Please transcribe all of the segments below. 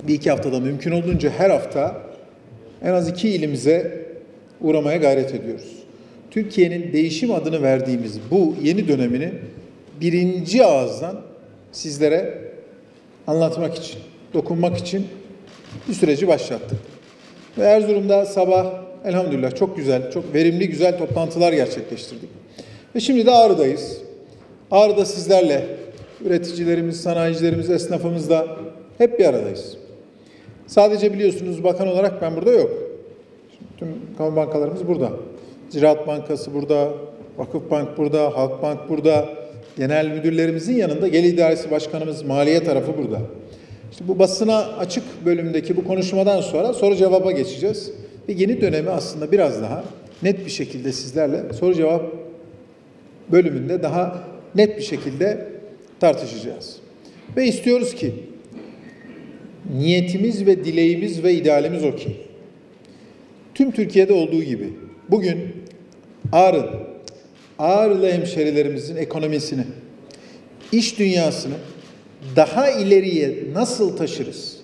bir iki haftada mümkün olduğunca her hafta en az 2 ilimize uğramaya gayret ediyoruz. Türkiye'nin değişim adını verdiğimiz bu yeni dönemini birinci ağızdan sizlere anlatmak için, dokunmak için bir süreci başlattık. Ve Erzurum'da sabah elhamdülillah çok güzel, çok verimli, güzel toplantılar gerçekleştirdik. Ve şimdi de Ağrı'dayız. Ağrı'da sizlerle, üreticilerimiz, sanayicilerimiz, esnafımızla hep bir aradayız. Sadece biliyorsunuz bakan olarak ben burada yok. Tüm kamu bankalarımız burada. Ziraat Bankası burada, Vakıfbank burada, Halkbank burada. Genel müdürlerimizin yanında Gelir İdaresi Başkanımız, Maliye tarafı burada. İşte bu basına açık bölümdeki bu konuşmadan sonra soru cevaba geçeceğiz. Ve yeni dönemi aslında biraz daha net bir şekilde sizlerle soru cevap bölümünde daha net bir şekilde tartışacağız. Ve istiyoruz ki niyetimiz ve dileğimiz ve idealimiz o ki tüm Türkiye'de olduğu gibi bugün Ağrılı hemşerilerimizin ekonomisini, iş dünyasını daha ileriye nasıl taşırız,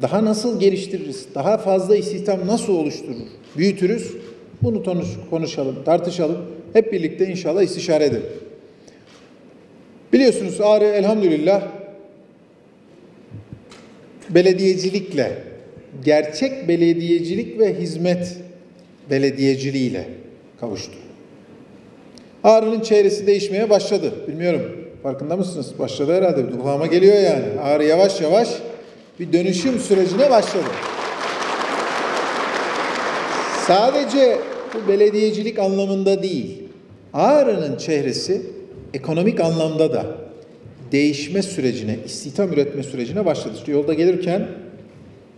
daha nasıl geliştiririz, daha fazla istihdam nasıl oluşturur, büyütürüz, bunu konuşalım, tartışalım, hep birlikte inşallah istişare edelim. Biliyorsunuz Ağrı elhamdülillah belediyecilikle, gerçek belediyecilik ve hizmet belediyeciliğiyle kavuştu. Ağrı'nın çehresi değişmeye başladı. Bilmiyorum, farkında mısınız? Başladı herhalde. Kulağıma geliyor yani. Ağrı yavaş yavaş bir dönüşüm sürecine başladı. Sadece bu belediyecilik anlamında değil, Ağrı'nın çehresi ekonomik anlamda da değişme sürecine, istihdam üretme sürecine başladı. İşte yolda gelirken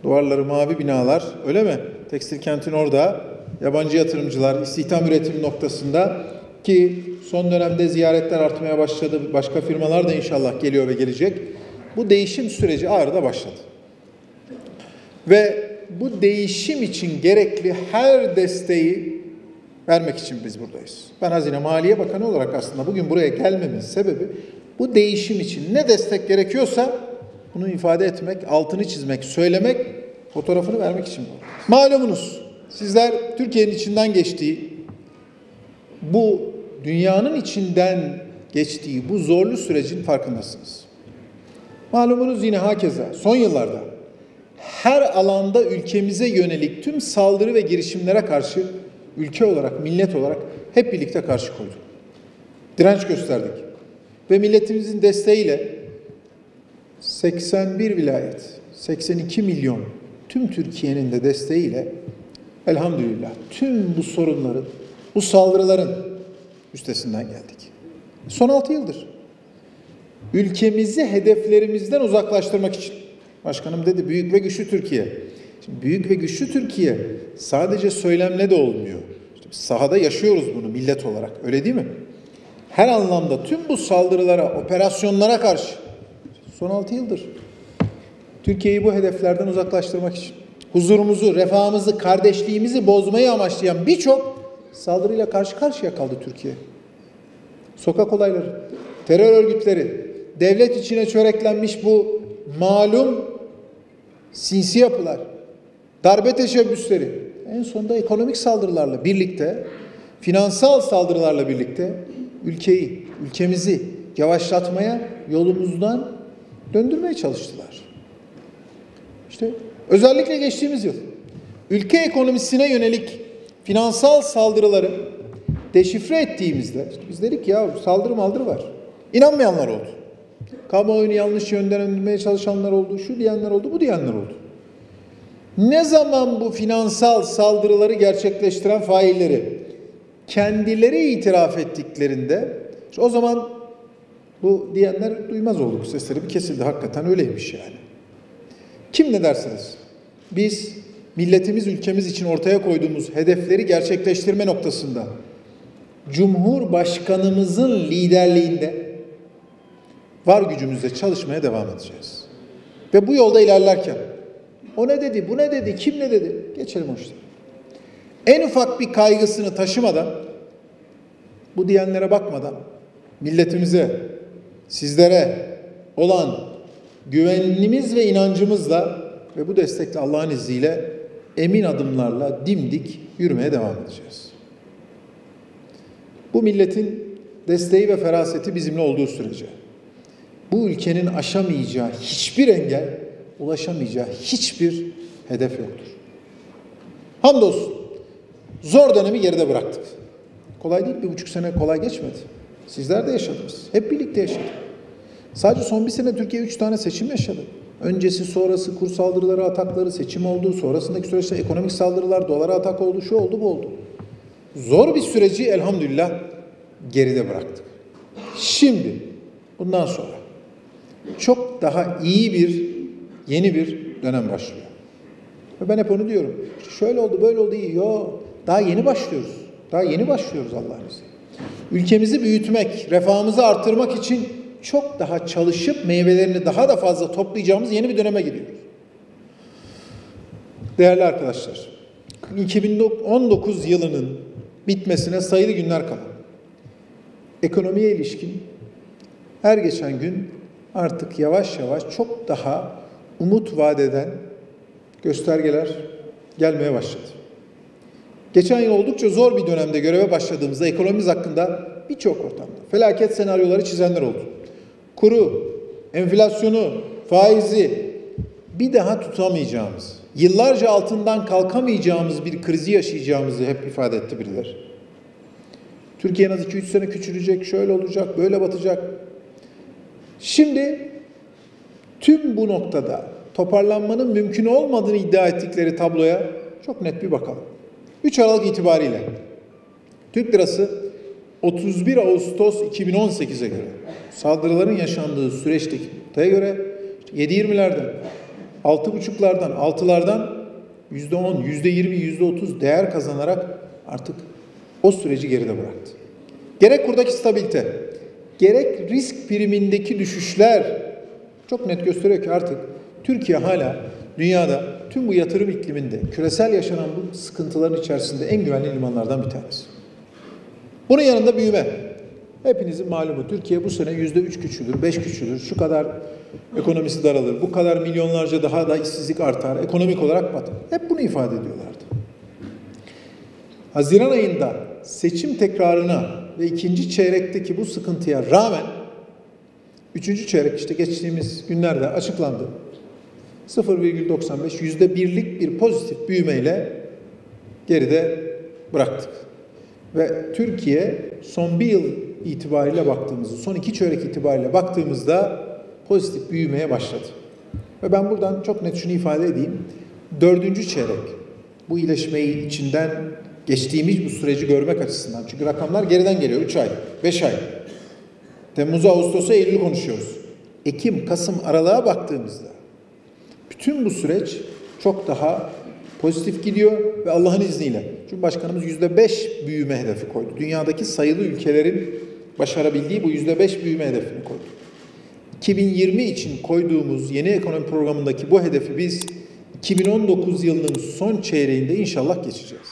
duvarları mavi binalar, öyle mi? Tekstil kentin orada, yabancı yatırımcılar istihdam üretim noktasında ki son dönemde ziyaretler artmaya başladı. Başka firmalar da inşallah geliyor ve gelecek. Bu değişim süreci Ağrı'da başladı. Ve bu değişim için gerekli her desteği vermek için biz buradayız. Ben Hazine Maliye Bakanı olarak aslında bugün buraya gelmemin sebebi bu değişim için ne destek gerekiyorsa bunu ifade etmek, altını çizmek, söylemek, fotoğrafını vermek için buradayız. Malumunuz sizler Türkiye'nin içinden geçtiği, bu dünyanın içinden geçtiği bu zorlu sürecin farkındasınız. Malumunuz yine hakeza son yıllarda her alanda ülkemize yönelik tüm saldırı ve girişimlere karşı ülke olarak, millet olarak hep birlikte karşı koyduk. Direnç gösterdik. Ve milletimizin desteğiyle 81 vilayet, 82 milyon tüm Türkiye'nin de desteğiyle elhamdülillah tüm bu sorunların, bu saldırıların üstesinden geldik. Son 6 yıldır ülkemizi hedeflerimizden uzaklaştırmak için. Başkanım dedi büyük ve güçlü Türkiye. Şimdi büyük ve güçlü Türkiye sadece söylemle de olmuyor. İşte sahada yaşıyoruz bunu millet olarak. Öyle değil mi? Her anlamda tüm bu saldırılara, operasyonlara karşı son 6 yıldır Türkiye'yi bu hedeflerden uzaklaştırmak için huzurumuzu, refahımızı, kardeşliğimizi bozmayı amaçlayan birçok saldırıyla karşı karşıya kaldı Türkiye. Sokak olayları, terör örgütleri, devlet içine çöreklenmiş bu malum sinsi yapılar, darbe teşebbüsleri, en sonunda ekonomik saldırılarla birlikte, finansal saldırılarla birlikte ülkemizi yavaşlatmaya, yolumuzdan döndürmeye çalıştılar. İşte özellikle geçtiğimiz yıl ülke ekonomisine yönelik finansal saldırıları deşifre ettiğimizde işte biz dedik ya saldırı var. İnanmayanlar oldu. Kamuoyunu yanlış yönlendirmeye çalışanlar oldu, şu diyenler oldu, bu diyenler oldu. Ne zaman bu finansal saldırıları gerçekleştiren failleri kendileri itiraf ettiklerinde işte o zaman bu diyenler duymaz olduk. Sesleri bir kesildi. Hakikaten öyleymiş yani. Kim ne dersiniz? Biz milletimiz, ülkemiz için ortaya koyduğumuz hedefleri gerçekleştirme noktasında Cumhurbaşkanımızın liderliğinde var gücümüzle çalışmaya devam edeceğiz. Ve bu yolda ilerlerken o ne dedi, bu ne dedi, kim ne dedi? Geçelim o işleri. En ufak bir kaygısını taşımadan, bu diyenlere bakmadan, milletimize, sizlere olan güvenimiz ve inancımızla ve bu destekle Allah'ın izniyle emin adımlarla dimdik yürümeye devam edeceğiz. Bu milletin desteği ve feraseti bizimle olduğu sürece, bu ülkenin aşamayacağı hiçbir engel, ulaşamayacağı hiçbir hedef yoktur. Hamdolsun, zor dönemi geride bıraktık. Kolay değil, 1,5 sene kolay geçmedi. Sizler de yaşadınız, hep birlikte yaşadık. Sadece son bir sene Türkiye 3 tane seçim yaşadı. Öncesi, sonrası, kur saldırıları, atakları, seçim oldu. Sonrasındaki süreçte ekonomik saldırılar, dolara atak oldu, şu oldu, bu oldu. Zor bir süreci elhamdülillah geride bıraktık. Şimdi, bundan sonra çok daha iyi yeni bir dönem başlıyor. Ve ben hep onu diyorum. İşte şöyle oldu, böyle oldu, iyi. Yok, daha yeni başlıyoruz. Daha yeni başlıyoruz Allah'ın izniyle. Ülkemizi büyütmek, refahımızı artırmak için çok daha çalışıp meyvelerini daha da fazla toplayacağımız yeni bir döneme giriyoruz. Değerli arkadaşlar, 2019 yılının bitmesine sayılı günler kala. Ekonomiye ilişkin her geçen gün artık yavaş yavaş çok daha umut vaat eden göstergeler gelmeye başladı. Geçen yıl oldukça zor bir dönemde göreve başladığımızda ekonomimiz hakkında birçok ortamda felaket senaryoları çizenler oldu. Kuru, enflasyonu, faizi bir daha tutamayacağımız, yıllarca altından kalkamayacağımız bir krizi yaşayacağımızı hep ifade etti birileri. Türkiye en az 2-3 sene küçülecek, şöyle olacak, böyle batacak. Şimdi tüm bu noktada toparlanmanın mümkün olmadığını iddia ettikleri tabloya çok net bir bakalım. 3 Aralık itibariyle Türk lirası 31 Ağustos 2018'e göre saldırıların yaşandığı süreçteki noktaya göre 7.20'lerden, 6.5'lardan, 6'lardan %10, %20, %30 değer kazanarak artık o süreci geride bıraktı. Gerek kurdaki stabilite, gerek risk primindeki düşüşler çok net gösteriyor ki artık Türkiye hala dünyada tüm bu yatırım ikliminde küresel yaşanan bu sıkıntıların içerisinde en güvenli limanlardan bir tanesi. Bunun yanında büyüme. Hepinizin malumu Türkiye bu sene %3 küçülür, 5 küçülür, şu kadar ekonomisi daralır, bu kadar milyonlarca daha da işsizlik artar, ekonomik olarak batar. Hep bunu ifade ediyorlardı. Haziran ayında seçim tekrarına ve ikinci çeyrekteki bu sıkıntıya rağmen üçüncü çeyrek işte geçtiğimiz günlerde açıklandı. 0,95 %1'lik bir pozitif büyümeyle geride bıraktık. Ve Türkiye son bir yıl itibariyle baktığımızda, son 2 çeyrek itibariyle baktığımızda pozitif büyümeye başladı. Ve ben buradan çok net şunu ifade edeyim. 4. çeyrek bu iyileşmeyi içinden geçtiğimiz bu süreci görmek açısından. Çünkü rakamlar geriden geliyor. 3 ay, 5 ay. Temmuz'a, Ağustos'a, Eylül'ü konuşuyoruz. Ekim, Kasım, Aralık'a baktığımızda bütün bu süreç çok daha pozitif gidiyor ve Allah'ın izniyle. Cumhurbaşkanımız %5 büyüme hedefi koydu. Dünyadaki sayılı ülkelerin başarabildiği bu %5 büyüme hedefini koydu. 2020 için koyduğumuz yeni ekonomi programındaki bu hedefi biz 2019 yılının son çeyreğinde inşallah geçeceğiz.